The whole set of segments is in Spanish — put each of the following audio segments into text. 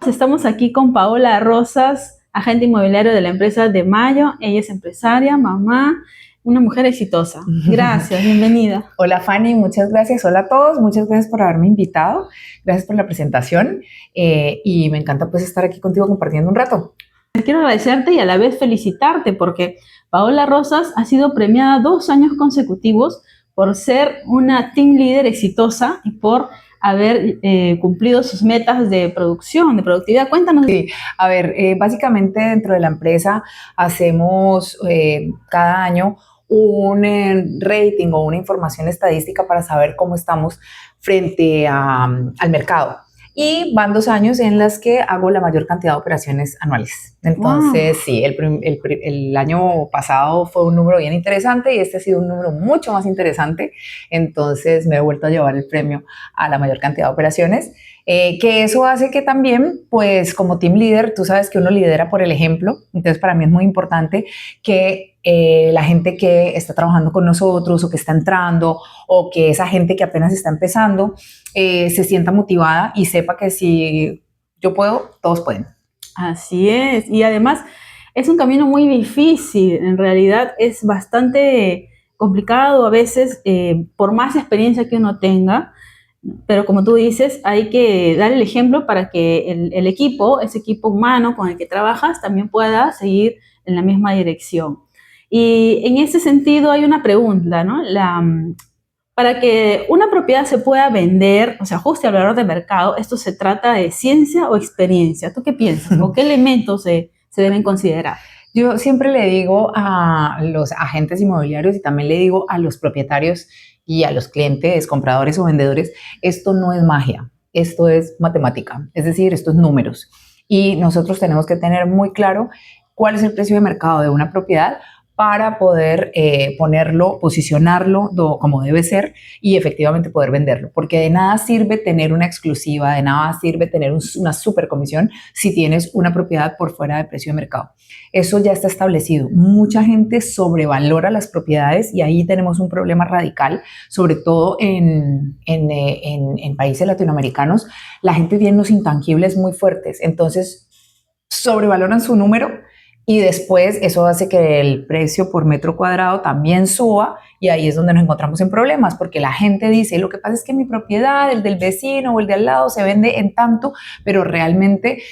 Estamos aquí con Paola Rosas, agente inmobiliario de la empresa de Mayo. Ella es empresaria, mamá, una mujer exitosa. Gracias, bienvenida. Hola Fanny, muchas gracias. Hola a todos, muchas gracias por haberme invitado. Gracias por la presentación y me encanta pues estar aquí contigo compartiendo un rato. Quiero agradecerte y a la vez felicitarte porque Paola Rosas ha sido premiada 2 años consecutivos por ser una team leader exitosa y por haber cumplido sus metas de producción, de productividad. Cuéntanos. Sí, a ver, básicamente dentro de la empresa hacemos cada año un rating o una información estadística para saber cómo estamos frente al mercado. Y van 2 años en las que hago la mayor cantidad de operaciones anuales. Entonces, sí, el año pasado fue un número bien interesante y este ha sido un número mucho más interesante. Entonces, me he vuelto a llevar el premio a la mayor cantidad de operaciones. Que eso hace que también, pues como team leader, tú sabes que uno lidera por el ejemplo, entonces para mí es muy importante que la gente que está trabajando con nosotros o que está entrando o que esa gente que apenas está empezando se sienta motivada y sepa que si yo puedo, todos pueden. Así es, y además es un camino muy difícil, en realidad es bastante complicado a veces, por más experiencia que uno tenga, pero como tú dices, hay que dar el ejemplo para que el equipo, ese equipo humano con el que trabajas, también pueda seguir en la misma dirección. Y en ese sentido hay una pregunta, ¿no? Para que una propiedad se pueda vender, o sea, ajuste al valor de mercado, ¿esto se trata de ciencia o experiencia? ¿Tú qué piensas? ¿O qué elementos se deben considerar? Yo siempre le digo a los agentes inmobiliarios y también le digo a los propietarios y a los clientes, compradores o vendedores, esto no es magia, esto es matemática, es decir, esto es números. Y nosotros tenemos que tener muy claro cuál es el precio de mercado de una propiedad para poder ponerlo, posicionarlo como debe ser y efectivamente poder venderlo. Porque de nada sirve tener una exclusiva, de nada sirve tener una super comisión si tienes una propiedad por fuera del precio de mercado. Eso ya está establecido. Mucha gente sobrevalora las propiedades y ahí tenemos un problema radical, sobre todo en países latinoamericanos. La gente tiene unos intangibles muy fuertes, entonces sobrevaloran su número y después eso hace que el precio por metro cuadrado también suba y ahí es donde nos encontramos en problemas porque la gente dice, lo que pasa es que mi propiedad, el del vecino o el de al lado se vende en tanto, pero realmente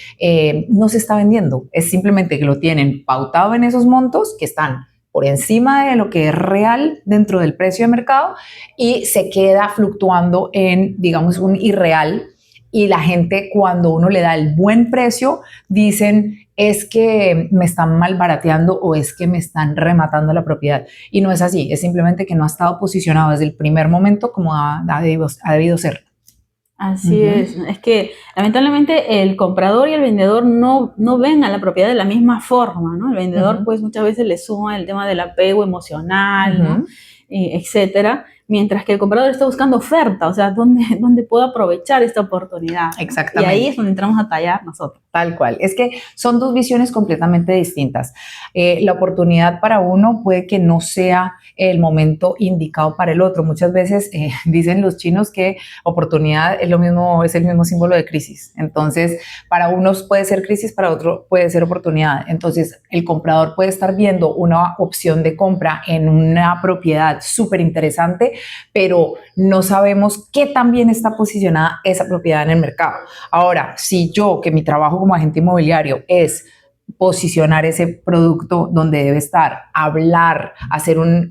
no se está vendiendo. Es simplemente que lo tienen pautado en esos montos que están por encima de lo que es real dentro del precio de mercado y se queda fluctuando en, digamos, un irreal. Y la gente, cuando uno le da el buen precio, dicen, es que me están malbarateando o es que me están rematando la propiedad. Y no es así, es simplemente que no ha estado posicionado desde el primer momento como ha debido ser. Así es que lamentablemente el comprador y el vendedor no ven a la propiedad de la misma forma, ¿no? El vendedor pues muchas veces le suma el tema del apego emocional, ¿no? Etcétera, mientras que el comprador está buscando oferta, o sea, ¿dónde puedo aprovechar esta oportunidad? Exactamente. Y ahí es donde entramos a tallar nosotros. Tal cual. Es que son 2 visiones completamente distintas. La oportunidad para uno puede que no sea el momento indicado para el otro. Muchas veces dicen los chinos que oportunidad es el mismo símbolo de crisis. Entonces, para unos puede ser crisis, para otro puede ser oportunidad. Entonces, el comprador puede estar viendo una opción de compra en una propiedad súper interesante, pero no sabemos qué tan bien está posicionada esa propiedad en el mercado. Ahora, si yo, que mi trabajo como agente inmobiliario es posicionar ese producto donde debe estar, hablar, hacer una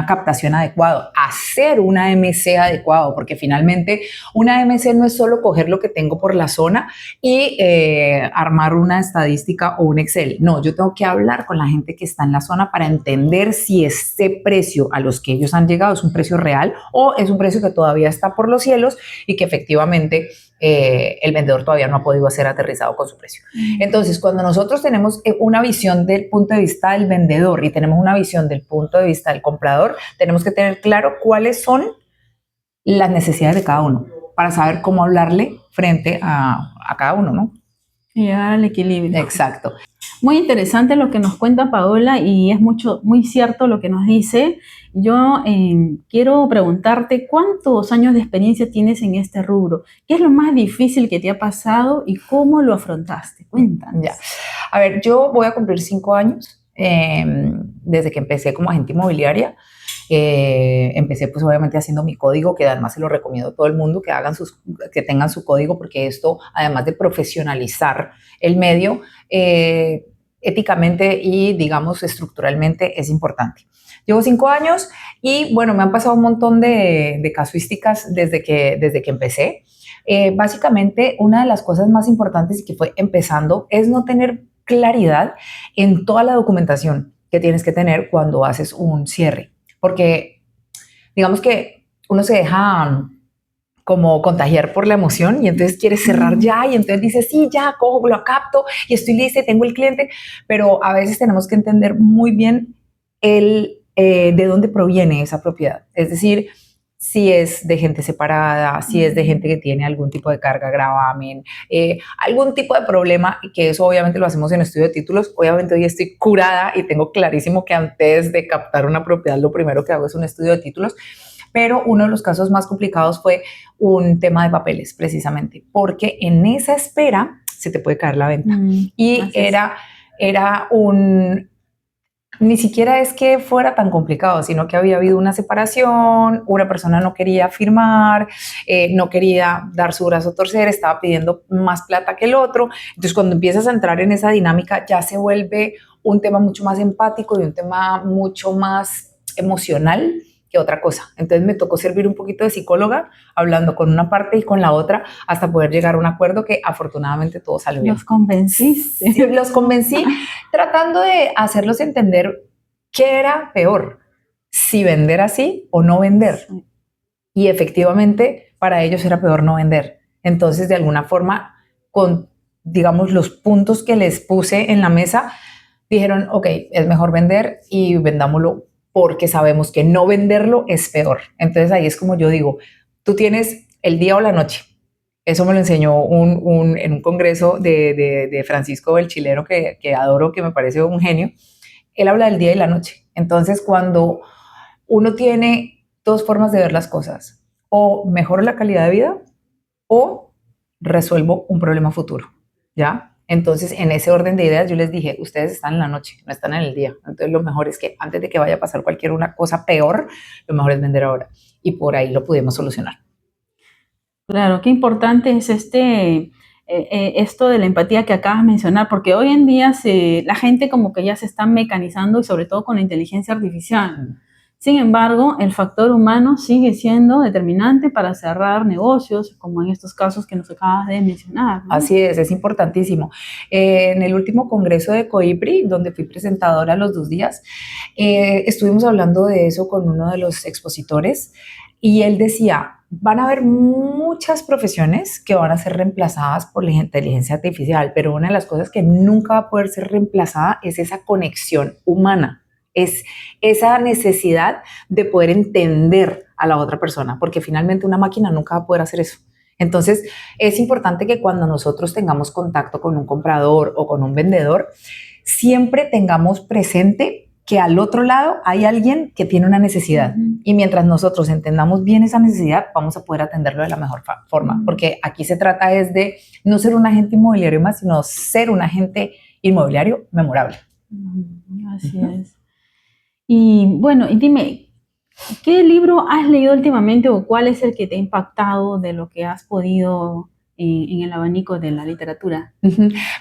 captación adecuada, hacer una AMC adecuado, porque finalmente una AMC no es solo coger lo que tengo por la zona y armar una estadística o un Excel. No, yo tengo que hablar con la gente que está en la zona para entender si ese precio a los que ellos han llegado es un precio real o es un precio que todavía está por los cielos y que efectivamente el vendedor todavía no ha podido ser aterrizado con su precio. Entonces, cuando nosotros tenemos una visión del punto de vista del vendedor y tenemos una visión del punto de vista del comprador, tenemos que tener claro cuáles son las necesidades de cada uno para saber cómo hablarle frente a cada uno, ¿no? Y llegar al equilibrio. Exacto. Muy interesante lo que nos cuenta Paola y es muy cierto lo que nos dice. Yo quiero preguntarte cuántos años de experiencia tienes en este rubro. ¿Qué es lo más difícil que te ha pasado y cómo lo afrontaste? Cuéntanos. Ya. A ver, yo voy a cumplir 5 años desde que empecé como agente inmobiliaria. Empecé pues obviamente haciendo mi código, que además se lo recomiendo a todo el mundo que tengan su código, porque esto, además de profesionalizar el medio, éticamente y digamos estructuralmente es importante. Llevo 5 años y bueno, me han pasado un montón de casuísticas desde que empecé. Básicamente, una de las cosas más importantes que fue empezando es no tener claridad en toda la documentación que tienes que tener cuando haces un cierre. Porque digamos que uno se deja como contagiar por la emoción y entonces quiere cerrar ya y entonces dice, sí, ya, cojo, lo capto y estoy lista, tengo el cliente, pero a veces tenemos que entender muy bien de dónde proviene esa propiedad. Es decir, si es de gente separada, si es de gente que tiene algún tipo de carga, gravamen, algún tipo de problema, que eso obviamente lo hacemos en estudio de títulos. Obviamente hoy estoy curada y tengo clarísimo que antes de captar una propiedad lo primero que hago es un estudio de títulos, pero uno de los casos más complicados fue un tema de papeles, precisamente, porque en esa espera se te puede caer la venta. Y era ni siquiera es que fuera tan complicado, sino que había habido una separación, una persona no quería firmar, no quería dar su brazo a torcer, estaba pidiendo más plata que el otro. Entonces, cuando empiezas a entrar en esa dinámica, ya se vuelve un tema mucho más empático y un tema mucho más emocional que otra cosa. Entonces me tocó servir un poquito de psicóloga, hablando con una parte y con la otra, hasta poder llegar a un acuerdo que afortunadamente todo salió bien. ¿Los convenciste? Sí, los convencí tratando de hacerlos entender qué era peor, si vender así o no vender. Sí. Y efectivamente para ellos era peor no vender. Entonces, de alguna forma, con, digamos, los puntos que les puse en la mesa, dijeron, ok, es mejor vender y vendámoslo porque sabemos que no venderlo es peor. Entonces ahí es como yo digo, tú tienes el día o la noche. Eso me lo enseñó en un congreso de Francisco el Chileno, que adoro, que me parece un genio. Él habla del día y la noche. Entonces, cuando uno tiene dos formas de ver las cosas, o mejoro la calidad de vida o resuelvo un problema futuro, ¿ya? Entonces, en ese orden de ideas, yo les dije, ustedes están en la noche, no están en el día. Entonces, lo mejor es que antes de que vaya a pasar cualquier una cosa peor, lo mejor es vender ahora. Y por ahí lo pudimos solucionar. Claro, qué importante es esto de la empatía que acabas de mencionar, porque hoy en día la gente como que ya se está mecanizando y sobre todo con la inteligencia artificial. Sin embargo, el factor humano sigue siendo determinante para cerrar negocios, como en estos casos que nos acabas de mencionar, ¿no? Así es importantísimo. En el último congreso de COIPRI, donde fui presentadora los 2 días, estuvimos hablando de eso con uno de los expositores y él decía, van a haber muchas profesiones que van a ser reemplazadas por la inteligencia artificial, pero una de las cosas que nunca va a poder ser reemplazada es esa conexión humana. Es esa necesidad de poder entender a la otra persona, porque finalmente una máquina nunca va a poder hacer eso. Entonces, es importante que cuando nosotros tengamos contacto con un comprador o con un vendedor, siempre tengamos presente que al otro lado hay alguien que tiene una necesidad. Y mientras nosotros entendamos bien esa necesidad, vamos a poder atenderlo de la mejor forma, porque aquí se trata es de no ser un agente inmobiliario más, sino ser un agente inmobiliario memorable. Así es. Y bueno, y dime, ¿qué libro has leído últimamente o cuál es el que te ha impactado de lo que has podido en el abanico de la literatura?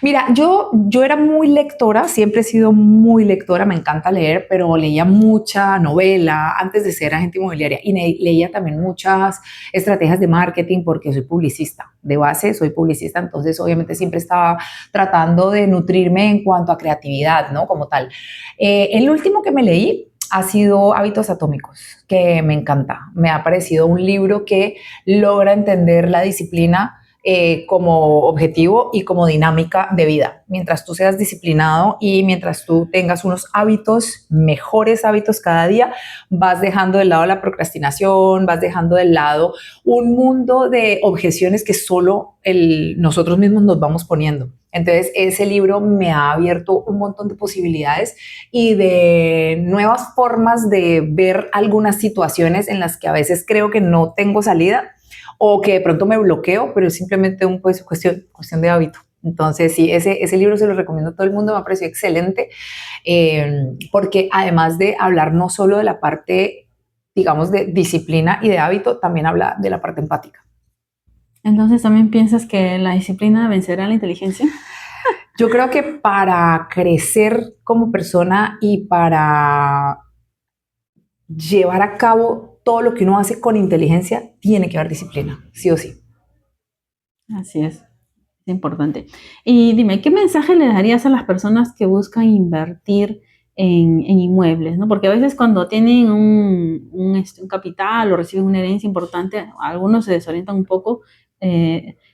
Mira, yo era muy lectora, siempre he sido muy lectora, me encanta leer, pero leía mucha novela antes de ser agente inmobiliaria y leía también muchas estrategias de marketing porque soy publicista, de base soy publicista, entonces obviamente siempre estaba tratando de nutrirme en cuanto a creatividad, ¿no? Como tal. El último que me leí ha sido Hábitos Atómicos, que me encanta. Me ha parecido un libro que logra entender la disciplina como objetivo y como dinámica de vida. Mientras tú seas disciplinado y mientras tú tengas unos hábitos, mejores hábitos cada día, vas dejando de lado la procrastinación, vas dejando de lado un mundo de objeciones que solo nosotros mismos nos vamos poniendo. Entonces, ese libro me ha abierto un montón de posibilidades y de nuevas formas de ver algunas situaciones en las que a veces creo que no tengo salida o que de pronto me bloqueo, pero es simplemente cuestión de hábito. Entonces, sí, ese libro se lo recomiendo a todo el mundo, me ha parecido excelente, porque además de hablar no solo de la parte, digamos, de disciplina y de hábito, también habla de la parte empática. Entonces, ¿también piensas que la disciplina vencerá la inteligencia? Yo creo que para crecer como persona y para llevar a cabo todo lo que uno hace con inteligencia, tiene que haber disciplina, sí o sí. Así es importante. Y dime, ¿qué mensaje le darías a las personas que buscan invertir en inmuebles, ¿no? Porque a veces cuando tienen un capital o reciben una herencia importante, algunos se desorientan un poco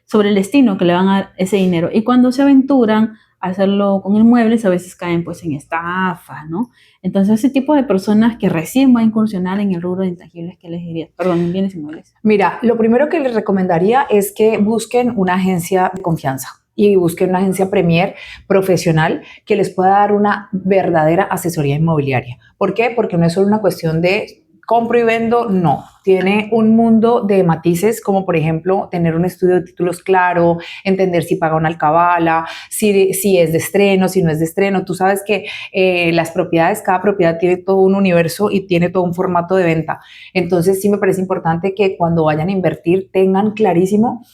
sobre el destino que le van a dar ese dinero. Y cuando se aventuran a hacerlo con inmuebles, a veces caen pues en estafa, ¿no? Entonces, ese tipo de personas que recién van a incursionar en el rubro de intangibles, ¿qué les dirías? Perdón, en bienes inmuebles. Mira, lo primero que les recomendaría es que busquen una agencia de confianza y busquen una agencia Premier profesional que les pueda dar una verdadera asesoría inmobiliaria. ¿Por qué? Porque no es solo una cuestión de compro y vendo, no. Tiene un mundo de matices, como por ejemplo tener un estudio de títulos claro, entender si paga una alcabala, si es de estreno, si no es de estreno. Tú sabes que las propiedades, cada propiedad tiene todo un universo y tiene todo un formato de venta. Entonces sí me parece importante que cuando vayan a invertir tengan clarísimo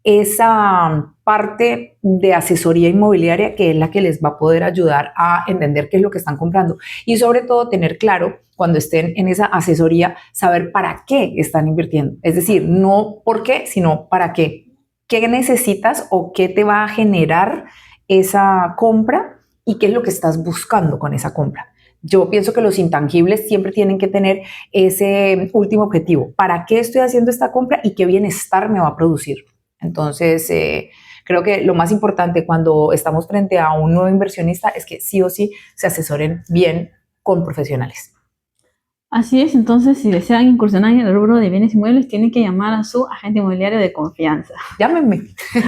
esa parte de asesoría inmobiliaria que es la que les va a poder ayudar a entender qué es lo que están comprando y sobre todo tener claro cuando estén en esa asesoría, saber para qué están invirtiendo. Es decir, no por qué, sino para qué. ¿Qué necesitas o qué te va a generar esa compra y qué es lo que estás buscando con esa compra? Yo pienso que los intangibles siempre tienen que tener ese último objetivo. ¿Para qué estoy haciendo esta compra y qué bienestar me va a producir? Entonces, creo que lo más importante cuando estamos frente a un nuevo inversionista es que sí o sí se asesoren bien con profesionales. Así es, entonces si desean incursionar en el rubro de bienes inmuebles, tienen que llamar a su agente inmobiliario de confianza. Llámenme.